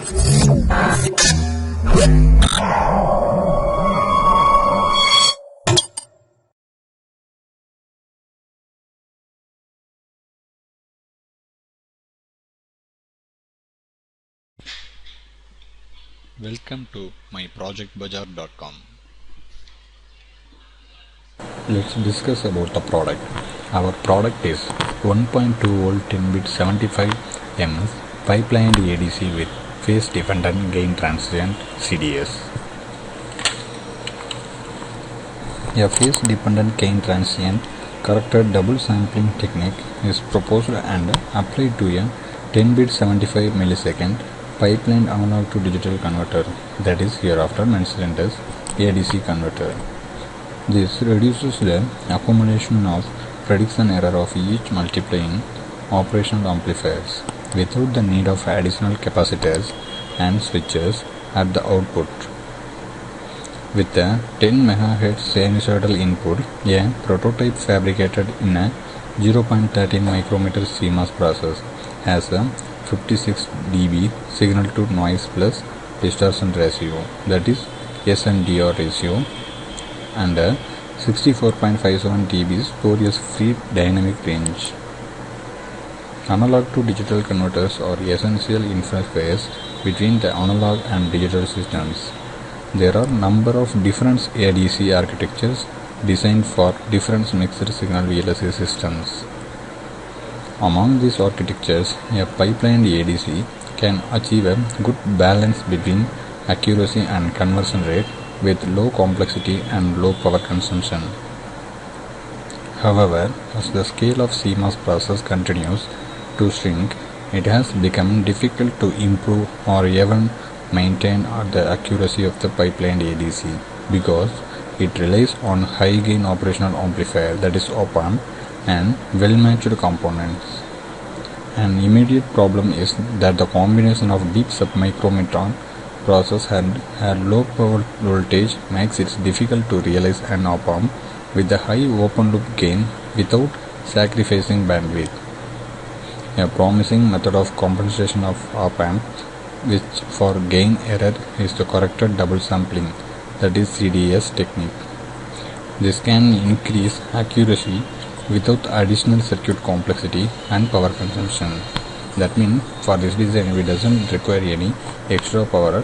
Welcome to myprojectbazaar.com. Let's discuss about the product. Our product is 1.2 volt 10-bit 75 ms pipelined ADC with phase dependent gain transient CDS. A phase dependent gain transient corrected double sampling technique is proposed and applied to a 10-bit 75 millisecond pipelined analog to digital converter, that is hereafter mentioned as ADC converter. This reduces the accumulation of prediction error of each multiplying operational amplifiers without the need of additional capacitors and switches at the output. With a 10 MHz sinusoidal input, a prototype fabricated in a 0.13 micrometer CMOS process has a 56 dB signal to noise plus distortion ratio, that is SNDR ratio, and a 64.57 dB spurious free dynamic range. Analog to digital converters are essential interface between the analog and digital systems. There are number of different ADC architectures designed for different mixed signal VLSI systems. Among these architectures, a pipelined ADC can achieve a good balance between accuracy and conversion rate with low complexity and low power consumption. However, as the scale of CMOS process continues to shrink, it has become difficult to improve or even maintain the accuracy of the pipelined ADC because it relies on high gain operational amplifier, that is op-amp, and well-matched components. An immediate problem is that the combination of deep submicrometron process and low power voltage makes it difficult to realize an op-amp with a high open loop gain without sacrificing bandwidth. A promising method of compensation of op-amp which for gain error is the corrected double sampling, that is CDS technique. This can increase accuracy without additional circuit complexity and power consumption. That means for this design we doesn't require any extra power,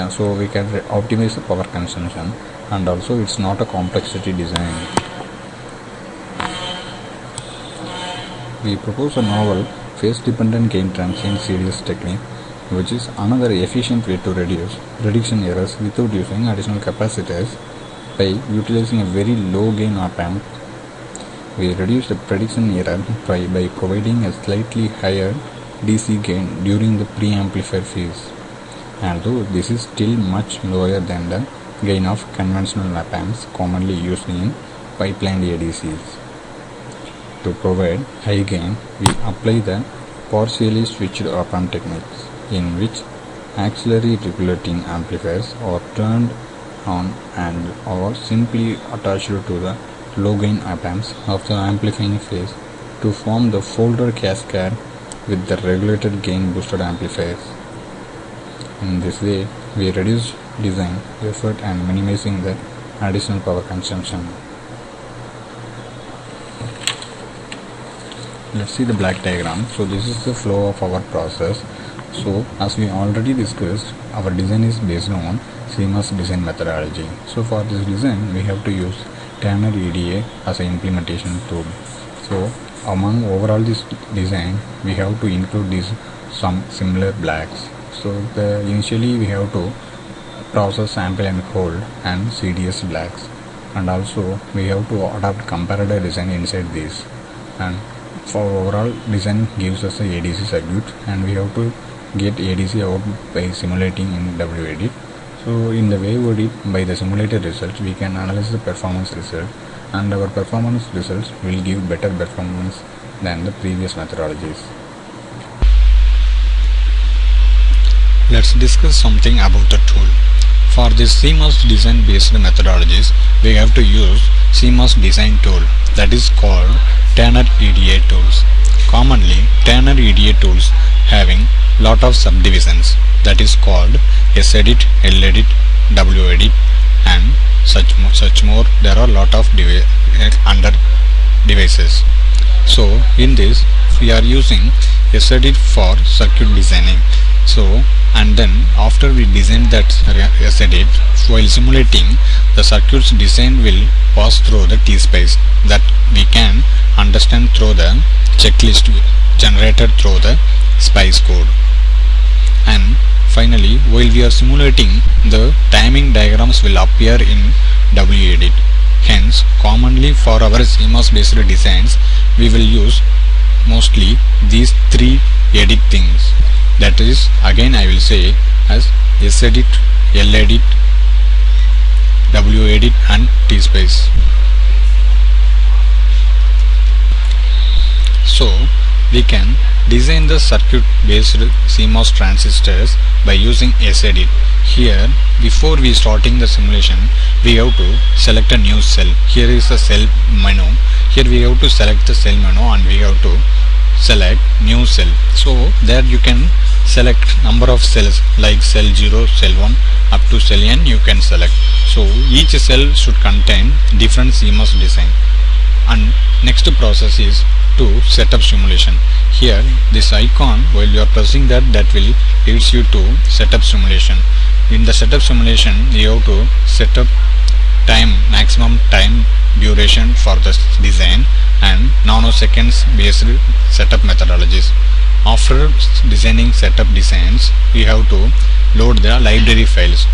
so we can optimize the power consumption, and also it's not a complexity design. We propose a novel phase dependent gain transient series technique, which is another efficient way to reduce prediction errors without using additional capacitors by utilizing a very low gain op-amp. We reduce the prediction error by providing a slightly higher DC gain during the pre-amplifier phase, although this is still much lower than the gain of conventional op-amps commonly used in pipelined ADCs. To provide high gain, we apply the partially switched op-amp techniques, in which auxiliary regulating amplifiers are turned on and are simply attached to the low gain op-amps of the amplifying phase to form the folder cascade with the regulated gain boosted amplifiers. In this way, we reduce design effort and minimizing the additional power consumption. Let's see the black diagram. So this is the flow of our process. So as we already discussed, our design is based on CMOS design methodology. So for this design, we have to use Tanner EDA as an implementation tool. So among overall this design, we have to include some similar blacks. So initially we have to process sample and hold and CDS blacks, and also we have to adopt comparator design inside this, and for overall design gives us a ADC circuit, and we have to get ADC out by simulating in WEdit. So in the WaveEdit, by the simulated results, we can analyze the performance result, and our performance results will give better performance than the previous methodologies. Let's discuss something about the tool. For this CMOS design based methodologies, we have to use CMOS design tool, that is called Tanner EDA tools. Commonly, Tanner EDA tools having lot of subdivisions, that is called SEdit, LEdit, WEdit and such more. There are lot of under devices. So in this we are using SEdit for circuit designing. So and then after we design that SEdit, while simulating, the circuit's design will pass through the T-Spice that we can understand through the checklist generated through the SPICE code. And finally, while we are simulating, the timing diagrams will appear in WEdit. Hence, commonly for our CMOS based designs, we will use mostly these three edit things. That is, again I will say as SEdit, LEdit, WEdit and T-Spice. So we can design the circuit based CMOS transistors by using SEdit. Here, before we starting the simulation, we have to select a new cell. Here is the cell menu. Here we have to select the cell menu and we have to select new cell. So there you can select number of cells like cell 0, cell 1 up to cell n you can select. So each cell should contain different CMOS design. And next process is to set up simulation. Here this icon, while you are pressing that will leads you to setup simulation. In the setup simulation you have to set up maximum time duration for the design and nanoseconds based setup methodologies. After designing setup designs, we have to load the library files.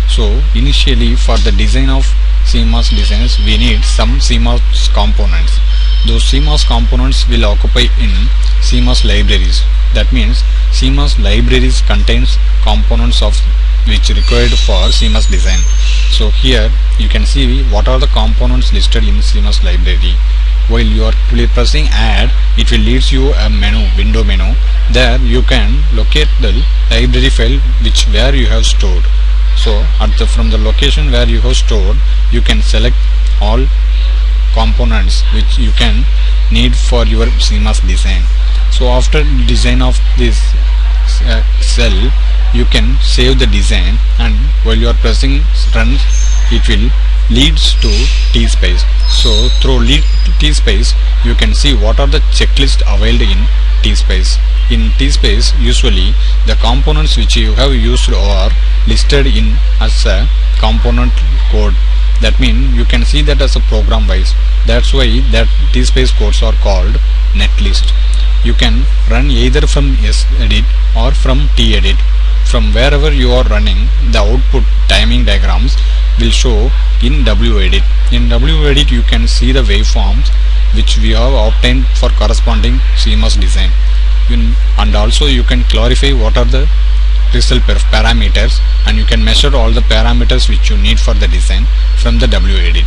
So initially for the design of CMOS designs we need some CMOS components. Those CMOS components will occupy in CMOS libraries. That means CMOS libraries contains components of which required for CMOS design. So here you can see what are the components listed in CMOS library. While you are pressing add, it will leads you a window menu. There you can locate the library file where you have stored. So from the location where you have stored, you can select all components which you can need for your CMOS design. So after design of this cell, you can save the design, and while you are pressing run, it will leads to T-Spice. So through T-Spice you can see what are the checklist available in T-Spice. In T-Spice usually the components which you have used are listed in as a component code. That means you can see that as a program wise. That's why that T-Spice codes are called netlist. You can run either from SEdit or from T-Edit. From wherever you are running, the output timing diagrams will show in WEdit. In WEdit you can see the waveforms which we have obtained for corresponding CMOS design. And also you can clarify what are the result parameters, and you can measure all the parameters which you need for the design from the WEdit.